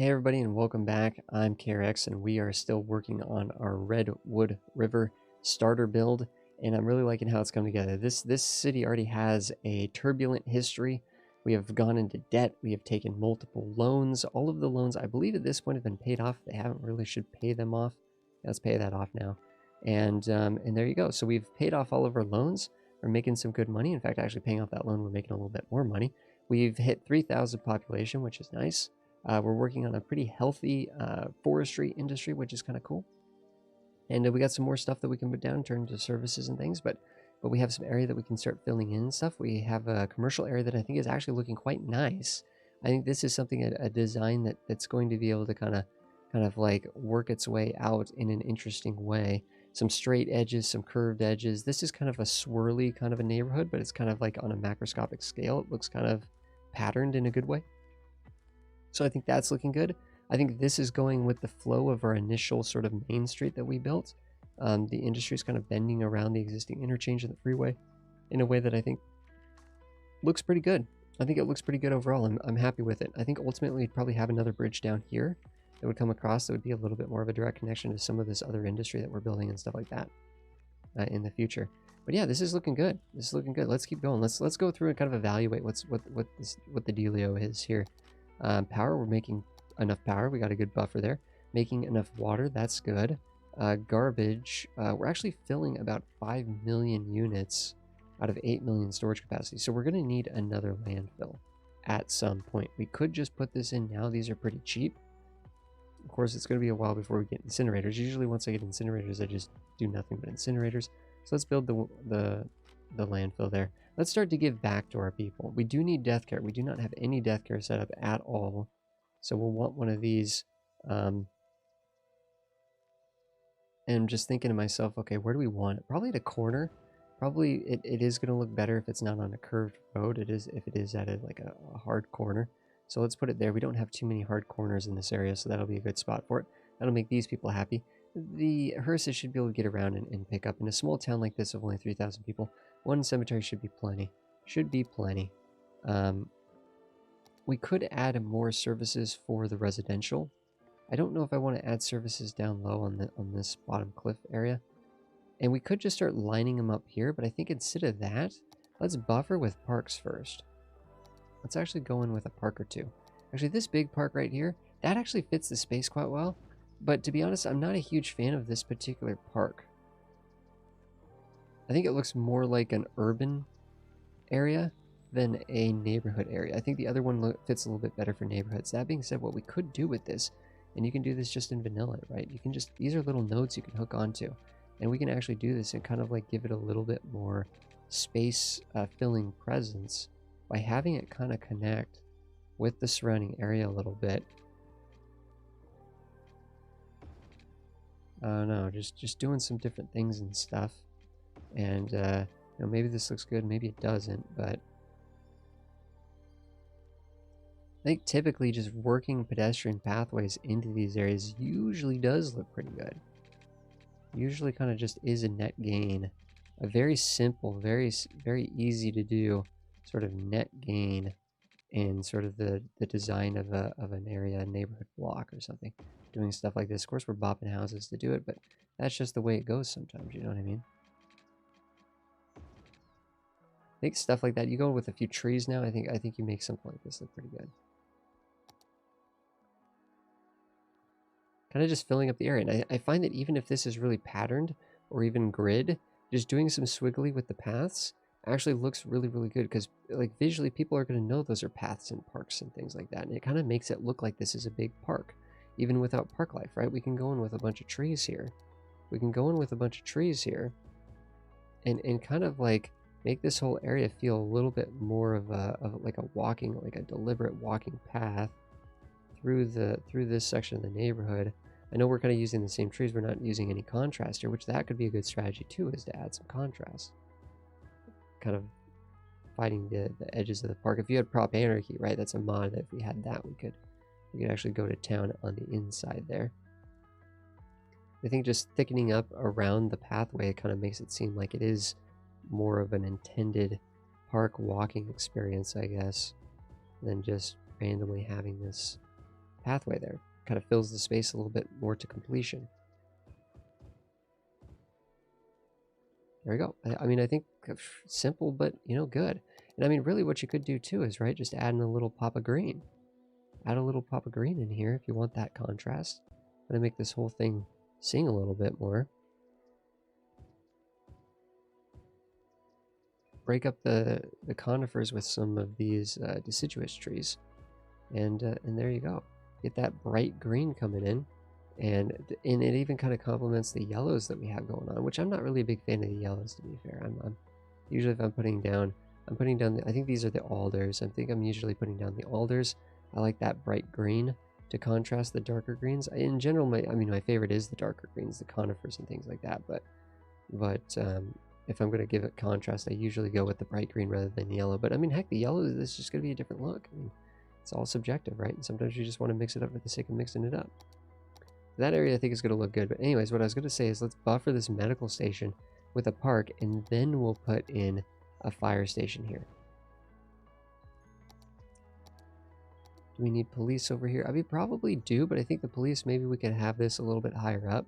Hey everybody and welcome back. I'm KRX and we are still working on our Redwood River starter build, and I'm really liking how it's come together. This city already has a turbulent history. We have gone into debt. We have taken multiple loans. All of the loans, I believe at this point, have been paid off. They haven't really should pay them off. Let's pay that off now. And there you go. So we've paid off all of our loans. We're making some good money. In fact, actually paying off that loan, we're making a little bit more money. We've hit 3,000 population, which is nice. We're working on a pretty healthy forestry industry, which is kind of cool. And we got some more stuff that we can put down in terms of services and things, but we have some area that we can start filling in and stuff. We have a commercial area that I think is actually looking quite nice. I think this is something, a design that's going to be able to kind of like work its way out in an interesting way. Some straight edges, some curved edges. This is kind of a swirly kind of a neighborhood, but it's kind of like on a macroscopic scale. It looks kind of patterned in a good way. So I think that's looking good. I think this is going with the flow of our initial sort of main street that we built. The industry is kind of bending around the existing interchange of the freeway in a way that I think looks pretty good. I think it looks pretty good overall. I'm happy with it. I think ultimately we'd probably have another bridge down here that would come across that would be a little bit more of a direct connection to some of this other industry that we're building and stuff like that in the future. But yeah, this is looking good. This is looking good. Let's keep going. Let's go through and kind of evaluate what the dealio is here. Power, we're making enough power. We got a good buffer there. Making enough water, that's good. Garbage, we're actually filling about 5 million units out of 8 million storage capacity. So we're going to need another landfill at some point. We could just put this in now. These are pretty cheap. Of course, it's going to be a while before we get incinerators. Usually once I get incinerators, I just do nothing but incinerators. So let's build the landfill there. Let's start to give back to our people. We do need death care. We do not have any death care set up at all. So we'll want one of these. And I'm just thinking to myself, okay, where do we want it? Probably at a corner. Probably it is going to look better if it's not on a curved road. It is if it is at like a hard corner. So let's put it there. We don't have too many hard corners in this area, so that'll be a good spot for it. That'll make these people happy. The hearses should be able to get around and pick up. In a small town like this of only 3,000 people, one cemetery should be plenty. Should be plenty. We could add more services for the residential. I don't know if I want to add services down low on this bottom cliff area. And we could just start lining them up here, but I think instead of that, let's buffer with parks first. Let's actually go in with a park or two. Actually, this big park right here, that actually fits the space quite well. But to be honest, I'm not a huge fan of this particular park. I think it looks more like an urban area than a neighborhood area. I think the other one fits a little bit better for neighborhoods. That being said, what we could do with this, and you can do this just in vanilla, right? You can just, these are little nodes you can hook onto. And we can actually do this and kind of like give it a little bit more space filling presence by having it kind of connect with the surrounding area a little bit. No, just doing some different things and stuff. And you know, maybe this looks good, maybe it doesn't, but I think typically just working pedestrian pathways into these areas usually does look pretty good. Usually kind of just is a net gain. A very simple, very easy to do sort of net gain in sort of the design of an area, a neighborhood block or something. Doing stuff like this. Of course, we're bopping houses to do it, but that's just the way it goes sometimes, you know what I mean? I think stuff like that, you go with a few trees now, I think you make something like this look pretty good. Kind of just filling up the area. And I find that even if this is really patterned or even grid, just doing some squiggly with the paths actually looks really, really good, because like visually people are going to know those are paths and parks and things like that. And it kind of makes it look like this is a big park, even without park life, right? We can go in with a bunch of trees here. We can go in with a bunch of trees here and kind of like make this whole area feel a little bit more of like a walking, like a deliberate walking path through this section of the neighborhood. I know we're kind of using the same trees. We're not using any contrast here, which that could be a good strategy too, is to add some contrast. Kind of fighting the edges of the park. If you had prop anarchy, right, that's a mod that if we had that, we could actually go to town on the inside there. I think just thickening up around the pathway kind of makes it seem like it is more of an intended park walking experience, I guess, than just randomly having this pathway there. Kind of fills the space a little bit more to completion. There we go. I mean, I think simple, but, you know, good. And I mean, really what you could do too is, right, just add in a little pop of green. Add a little pop of green in here if you want that contrast. I'm going to make this whole thing sing a little bit more. Break up the conifers with some of these deciduous trees. And there you go. Get that bright green coming in. And it even kind of complements the yellows that we have going on, which I'm not really a big fan of the yellows, to be fair. I'm usually, if I'm putting down I think these are the alders. I think I'm usually putting down the alders. I like that bright green to contrast the darker greens. In general, my favorite is the darker greens, the conifers and things like that. But if I'm going to give it contrast, I usually go with the bright green rather than yellow. But I mean, heck, the yellow is just going to be a different look. I mean, it's all subjective, right? And sometimes you just want to mix it up for the sake of mixing it up. That area I think is going to look good. But anyways, what I was going to say is let's buffer this medical station with a park, and then we'll put in a fire station here. Do we need police over here? I mean, probably do, but I think the police, maybe we could have this a little bit higher up.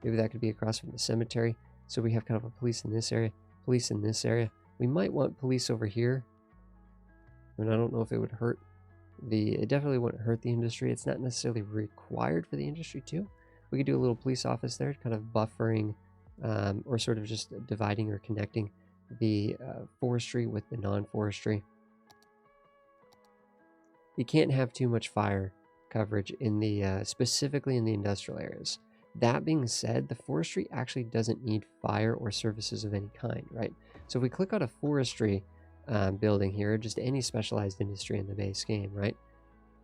Maybe that could be across from the cemetery. So we have kind of a police in this area, police in this area. We might want police over here. And I don't know if it would hurt it definitely wouldn't hurt the industry. It's not necessarily required for the industry too. We could do a little police office there, kind of buffering or sort of just dividing or connecting the forestry with the non-forestry. You can't have too much fire coverage in the specifically in the industrial areas. That being said, the forestry actually doesn't need fire or services of any kind, right? So if we click on a forestry building here, just any specialized industry in the base game, right?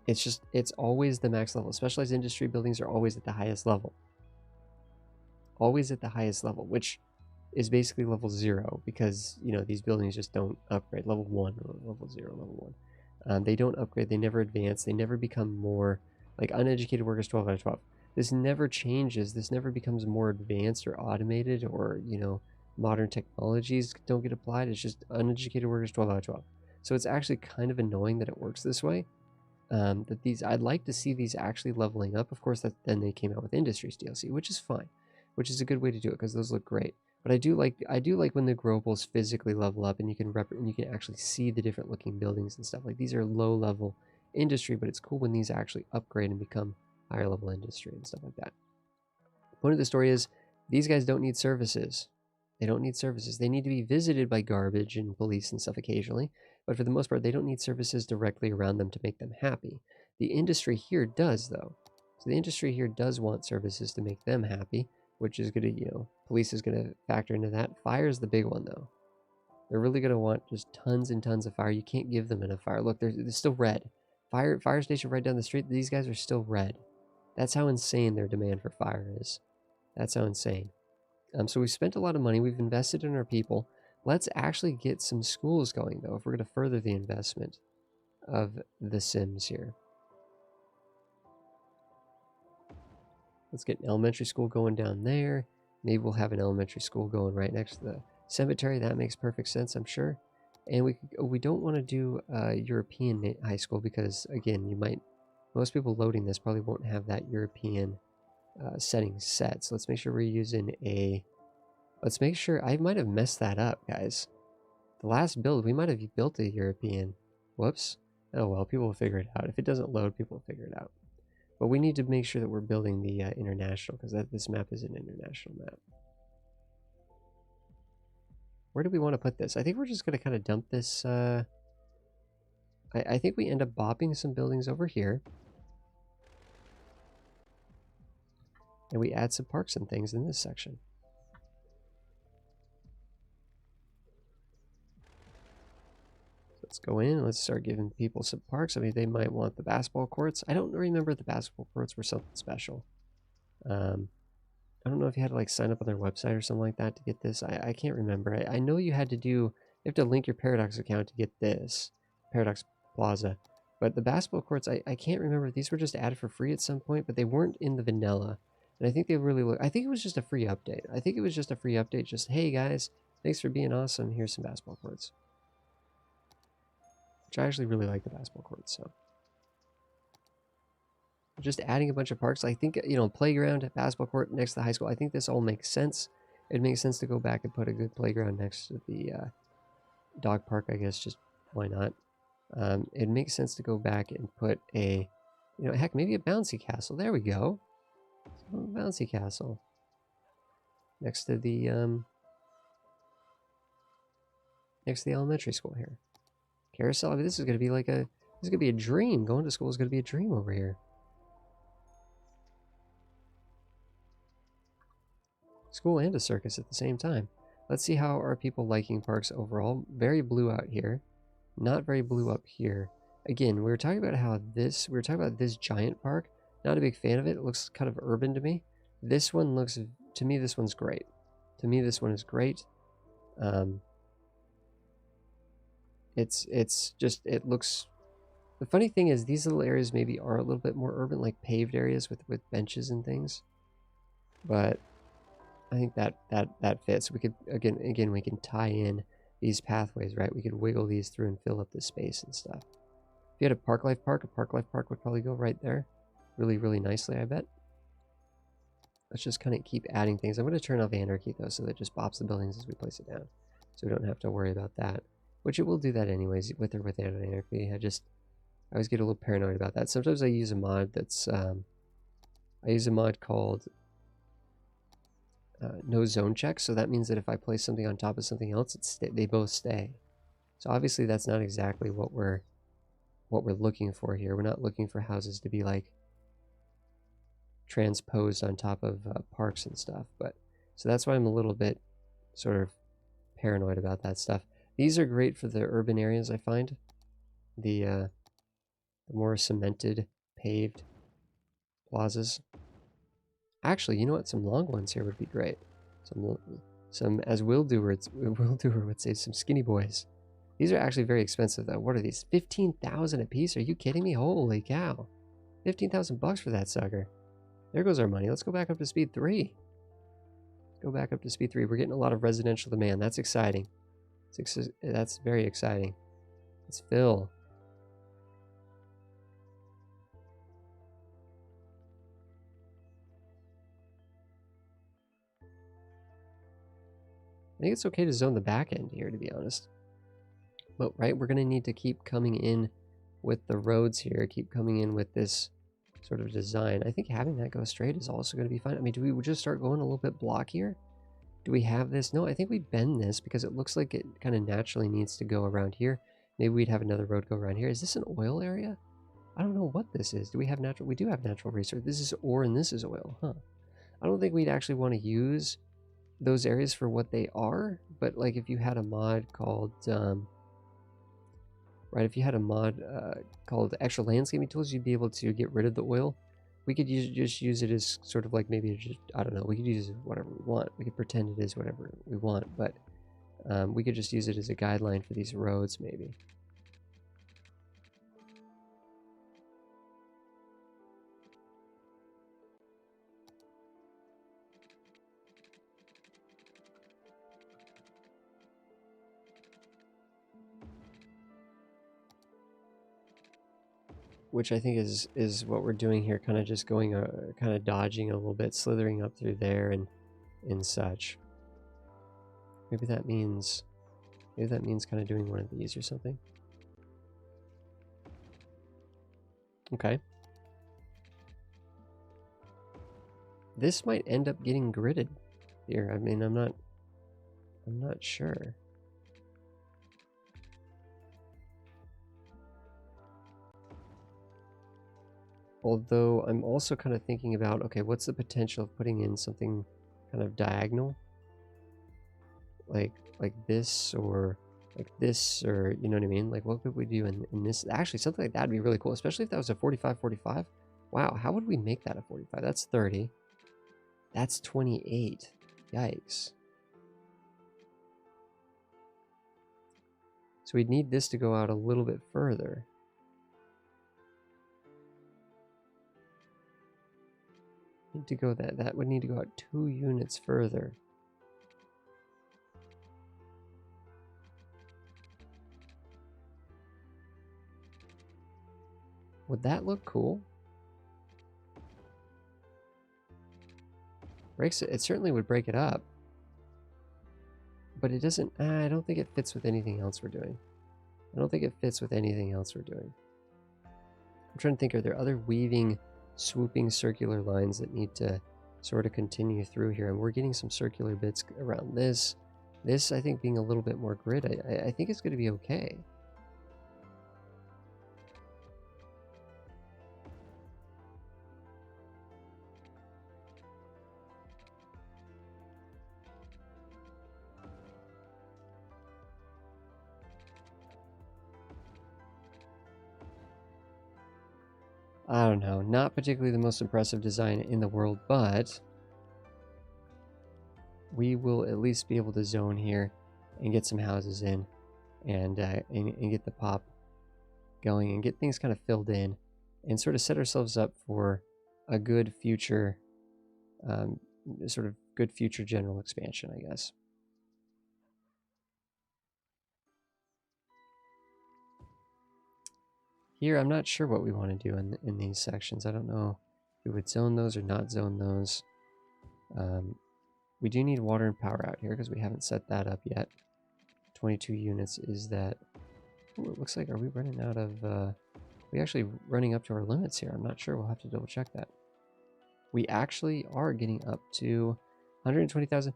It's always the max level. Specialized industry buildings are always at the highest level. Always at the highest level, which is basically level 0 because, you know, these buildings just don't upgrade. Level 1 or level 0, level 1. They don't upgrade. They never advance. They never become more, like uneducated workers 12 out of 12. This never changes. This never becomes more advanced or automated or, you know, modern technologies don't get applied. It's just uneducated workers 12 out of 12. So it's actually kind of annoying that it works this way. I'd like to see these actually leveling up. Of course, then they came out with Industries DLC, which is fine, which is a good way to do it because those look great. But I do like when the Grobles physically level up and you can actually see the different looking buildings and stuff. Like these are low level industry, but it's cool when these actually upgrade and become higher level industry and stuff like that. The point of the story is these guys don't need services. They don't need services. They need to be visited by garbage and police and stuff occasionally, but for the most part, they don't need services directly around them to make them happy. The industry here does, though. So the industry here does want services to make them happy, which is going to, you know, police is going to factor into that. Fire is the big one, though. They're really going to want just tons and tons of fire. You can't give them enough fire. Look, they're still red. Fire station right down the street. These guys are still red. That's how insane their demand for fire is. That's how insane. So we've spent a lot of money. We've invested in our people. Let's actually get some schools going, though, if we're going to further the investment of the Sims here. Let's get an elementary school going down there. Maybe we'll have an elementary school going right next to the cemetery. That makes perfect sense, I'm sure. And we don't want to do European high school because, again, most people loading this probably won't have that European settings set. So let's make sure we're using let's make sure, I might have messed that up, guys. The last build, we might have built a European. Whoops. Oh well, people will figure it out. If it doesn't load, people will figure it out. But we need to make sure that we're building the international, because this map is an international map. Where do we want to put this? I think we're just going to kind of dump this. I think we end up bopping some buildings over here. And we add some parks and things in this section. Let's go in and let's start giving people some parks. I mean, they might want the basketball courts. I don't remember if the basketball courts were something special. I don't know if you had to like sign up on their website or something like that to get this. I can't remember. I know you had to you have to link your Paradox account to get this, Paradox Plaza. But the basketball courts, I can't remember if these were just added for free at some point, but they weren't in the vanilla. And I think they really look, I think it was just a free update. I think it was just a free update. Just, hey guys, thanks for being awesome. Here's some basketball courts. Which I actually really like the basketball courts, so. just adding a bunch of parks. I think, you know, playground, basketball court next to the high school. I think this all makes sense. It makes sense to go back and put a good playground next to the dog park, I guess. Just why not? It makes sense to go back and put a, you know, heck, maybe a bouncy castle. There we go. Bouncy castle next to the elementary school here. Carousel. I mean, this is gonna be like a dream. Going to school is gonna be a dream over here. School and a circus at the same time. Let's see how are people liking parks overall. Very blue out here, not very blue up here. Again, we were talking about how this, this giant park. Not a big fan of it. It looks kind of urban to me. This one looks, to me, this one's great. To me, this one is great. It's just, it looks, the funny thing is these little areas maybe are a little bit more urban, like paved areas with benches and things. But I think that fits. We could, again, we can tie in these pathways, right? We could wiggle these through and fill up the space and stuff. If you had a park life park would probably go right there. Really, really nicely, I bet. Let's just kind of keep adding things. I'm going to turn off anarchy, though, so that it just bops the buildings as we place it down. So we don't have to worry about that. Which it will do that anyways, with or without anarchy. I always get a little paranoid about that. Sometimes I use a mod that's, I use a mod called no zone check. So that means that if I place something on top of something else, they both stay. So obviously that's not exactly what we're looking for here. We're not looking for houses to be like transposed on top of parks and stuff. But so that's why I'm a little bit sort of paranoid about that stuff. These are great for the urban areas, I find. The more cemented, paved plazas. Actually, you know what? Some long ones here would be great. Some as Will Doer would say, some skinny boys. These are actually very expensive, though. What are these? 15,000 a piece? Are you kidding me? Holy cow! 15,000 bucks for that sucker. There goes our money. Let's go back up to speed 3. Go back up to speed 3. We're getting a lot of residential demand. That's exciting. That's very exciting. Let's fill. I think it's okay to zone the back end here, to be honest. But, right, we're going to need to keep coming in with the roads here, keep coming in with this sort of design. I think having that go straight is also going to be fine. I mean, do we just start going a little bit block here? Do we have this? No, I think we bend this because it looks like it kind of naturally needs to go around here. Maybe we'd have another road go around here. Is this an oil area? I don't know what this is. Do we have natural? We do have natural resource. This is ore and this is oil, huh? I don't think we'd actually want to use those areas for what they are, but like if you had a mod called right, if you had a mod called extra landscaping tools, you'd be able to get rid of the oil. We could just use it as sort of like maybe just, I don't know, we could use it whatever we want. We could pretend it is whatever we want, but we could just use it as a guideline for these roads maybe. Which I think is what we're doing here, kind of just going, kind of dodging a little bit, slithering up through there and such. Maybe that means kind of doing one of these or something. Okay. This might end up getting gridded here. I mean, I'm not sure. Although I'm also kind of thinking about, okay, what's the potential of putting in something kind of diagonal? Like this or like this, or you know what I mean? Like what could we do in this? Actually, something like that would be really cool, especially if that was a 45-45. Wow, how would we make that a 45? That's 30. That's 28. Yikes. So we'd need this to go out a little bit further. Need to go that would need to go out 2 units further. Would that look cool? breaks it. It certainly would break it up. But it doesn't, I don't think it fits with anything else we're doing. I don't think it fits with anything else we're doing. I'm trying to think, are there other weaving, swooping circular lines that need to sort of continue through here? And we're getting some circular bits around this. This, I think, being a little bit more grid, I think it's going to be okay. I don't know, not particularly the most impressive design in the world, but we will at least be able to zone here and get some houses in and get the pop going and get things kind of filled in and sort of set ourselves up for a good future, sort of good future general expansion, I guess. Here, I'm not sure what we want to do in these sections. I don't know if we would zone those or not zone those. We do need water and power out here because we haven't set that up yet. 22 units is that. Ooh, it looks like, are we running out of... we actually running up to our limits here. I'm not sure. We'll have to double check that. We actually are getting up to 120,000.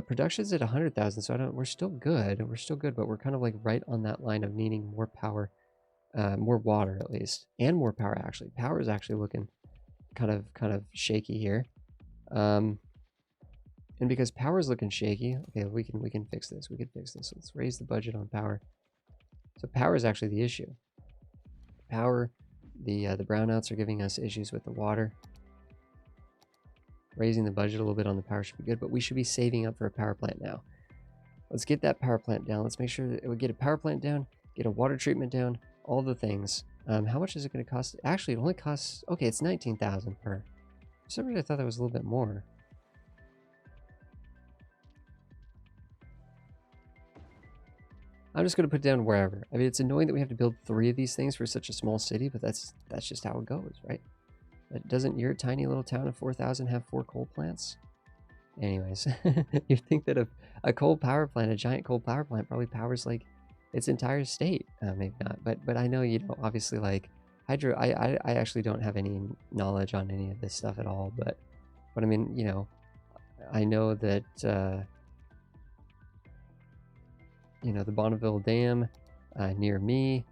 Production's at 100,000, so we're still good. We're still good, but we're kind of like right on that line of needing more power. More water at least, and more power actually. Power is actually looking kind of shaky here, and because power is looking shaky, okay, we can fix this. We can fix this. Let's raise the budget on power. So power is actually the issue. Power, the brownouts are giving us issues with the water. Raising the budget a little bit on the power should be good, but we should be saving up for a power plant now. Let's get that power plant down. Let's make sure that we get a power plant down, get a water treatment down. All the things. How much is it going to cost? Actually, it only costs... Okay, it's 19,000 per. For some reason, I thought that was a little bit more. I'm just going to put it down wherever. I mean, it's annoying that we have to build 3 of these things for such a small city, but that's just how it goes, right? Doesn't your tiny little town of 4,000 have 4 coal plants? Anyways, you'd think that a coal power plant, a giant coal power plant, probably powers like its entire state. Maybe not, but I know, you know, obviously, like hydro, I actually don't have any knowledge on any of this stuff at all, but I mean, you know, I know that you know, the Bonneville Dam near me,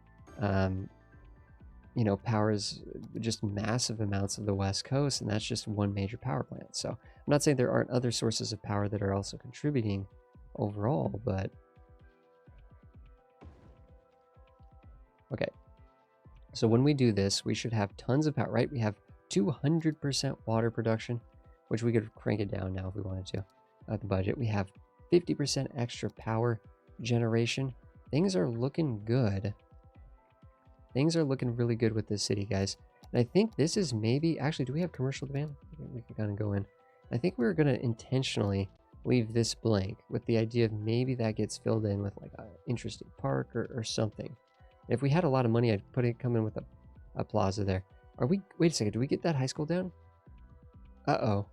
you know, powers just massive amounts of the West Coast, and that's just one major power plant. So I'm not saying there aren't other sources of power that are also contributing overall, but okay. So when we do this, we should have tons of power, right? We have 200% water production, which we could crank it down now if we wanted to at the budget. We have 50% extra power generation. Things are looking good. Things are looking really good with this city, guys. And I think this is maybe... Actually, do we have commercial demand? We can kind of go in. I think we're going to intentionally leave this blank with the idea of maybe that gets filled in with like an interesting park or something. If we had a lot of money, I'd come in with a plaza there. Are we... Wait a second. Do we get that high school down? Uh-oh.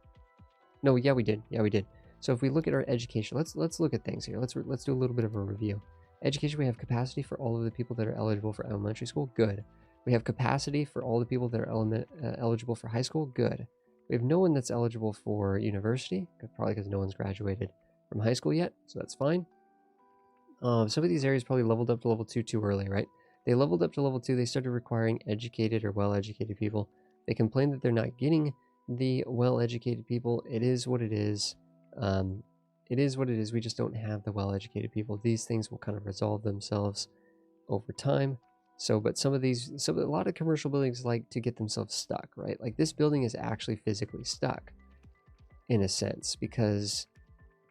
No, yeah, we did. Yeah, we did. So if we look at our education, let's look at things here. Let's do a little bit of a review. Education, we have capacity for all of the people that are eligible for elementary school. Good. We have capacity for all the people that are eligible for high school. Good. We have no one that's eligible for university, probably because no one's graduated from high school yet, so that's fine. Some of these areas probably leveled up to level 2 too early, right? They leveled up to level 2, they started requiring educated or well-educated people. They complain that they're not getting the well-educated people. It is what it is. It is what it is. We just don't have the well-educated people. These things will kind of resolve themselves over time. So, but a lot of commercial buildings like to get themselves stuck, right? Like this building is actually physically stuck in a sense because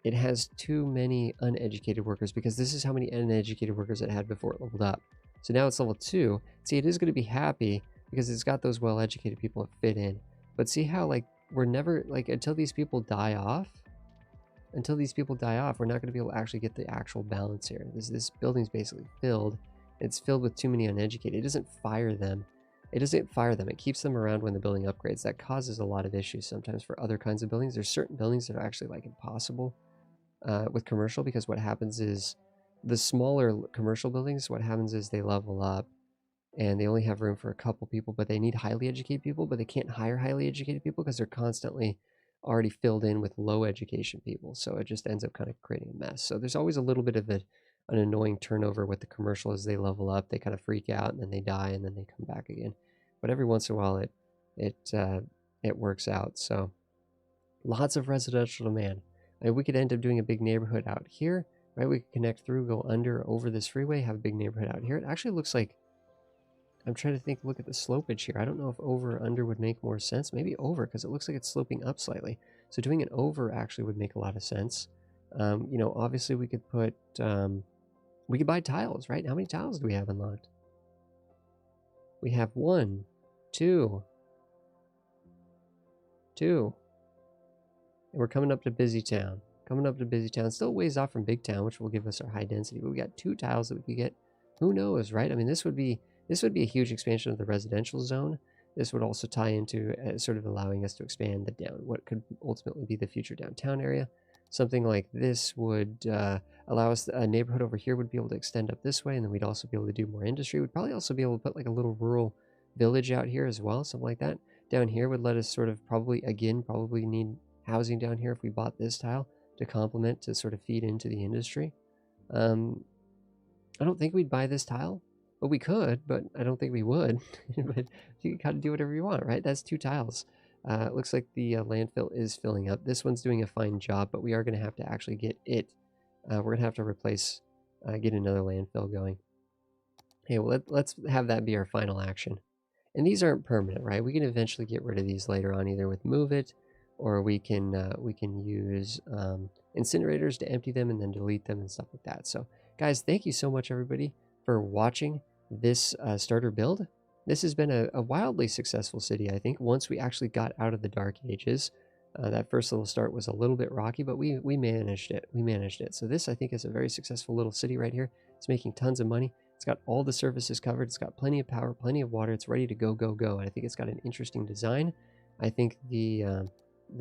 it has too many uneducated workers, because this is how many uneducated workers it had before it leveled up. So now it's level 2. See, it is going to be happy because it's got those well-educated people that fit in. But see how, like, we're never, like, until these people die off, we're not going to be able to actually get the actual balance here. This building's basically filled. It's filled with too many uneducated. It doesn't fire them. it doesn't fire them. It keeps them around when the building upgrades. That causes a lot of issues sometimes for other kinds of buildings. There's certain buildings that are actually like impossible with commercial, because what happens is the smaller commercial buildings, what happens is they level up and they only have room for a couple people, but they need highly educated people, but they can't hire highly educated people because they're constantly already filled in with low education people. So it just ends up kind of creating a mess. So there's always a little bit of an annoying turnover with the commercial as they level up. They kind of freak out and then they die and then they come back again. But every once in a while it works out. So lots of residential demand. I mean, we could end up doing a big neighborhood out here, right? We could connect through, go under, over this freeway, have a big neighborhood out here. It actually looks like, I'm trying to think, look at the slopage here. I don't know if over or under would make more sense. Maybe over, because it looks like it's sloping up slightly. So doing an over actually would make a lot of sense. You know, obviously we could put, we could buy tiles, right? How many tiles do we have unlocked? We have 1, 2. And we're coming up to Busy Town. Still a ways off from Big Town, which will give us our high density. But we got 2 tiles that we could get. Who knows, right? I mean, this would be a huge expansion of the residential zone. This would also tie into sort of allowing us to expand what could ultimately be the future downtown area. Something like this would allow us, a neighborhood over here would be able to extend up this way, and then we'd also be able to do more industry. We'd probably also be able to put like a little rural village out here as well, something like that. Down here would let us sort of probably need housing down here if we bought this tile to complement, to sort of feed into the industry. I don't think we'd buy this tile, but we could, but I don't think we would. But you can kind of do whatever you want, right? That's 2 tiles. It looks like the landfill is filling up. This one's doing a fine job, but we are going to have to actually get it. We're going to have to replace, get another landfill going. Hey, well, let's have that be our final action. And these aren't permanent, right? We can eventually get rid of these later on, either with move it, or we can use incinerators to empty them and then delete them and stuff like that. So guys, thank you so much everybody for watching this starter build. This has been a wildly successful city, I think, once we actually got out of the dark ages. That first little start was a little bit rocky, but we managed it. So this, I think, is a very successful little city right here. It's making tons of money. It's got all the services covered. It's got plenty of power, plenty of water. It's ready to go. And I think it's got an interesting design. I think the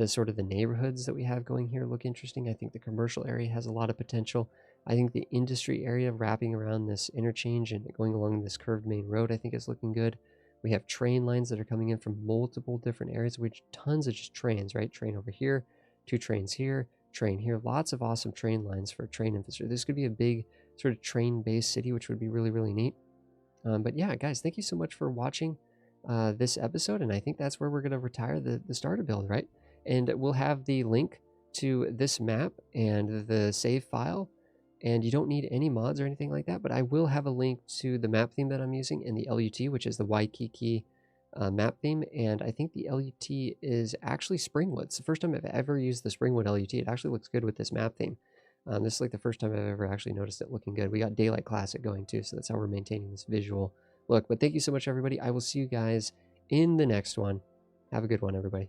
sort of the neighborhoods that we have going here look interesting. I think the commercial area has a lot of potential. I think the industry area wrapping around this interchange and going along this curved main road, I think is looking good. We have train lines that are coming in from multiple different areas, which tons of just trains, right? Train over here, 2 trains here, train here. Lots of awesome train lines for train infrastructure. This could be a big sort of train-based city, which would be really, really neat. But yeah, guys, thank you so much for watching this episode. And I think that's where we're going to retire the starter build, right? And we'll have the link to this map and the save file. And you don't need any mods or anything like that, but I will have a link to the map theme that I'm using and the LUT, which is the Waikiki map theme. And I think the LUT is actually Springwood. It's the first time I've ever used the Springwood LUT. It actually looks good with this map theme. This is like the first time I've ever actually noticed it looking good. We got Daylight Classic going too, so that's how we're maintaining this visual look. But thank you so much, everybody. I will see you guys in the next one. Have a good one, everybody.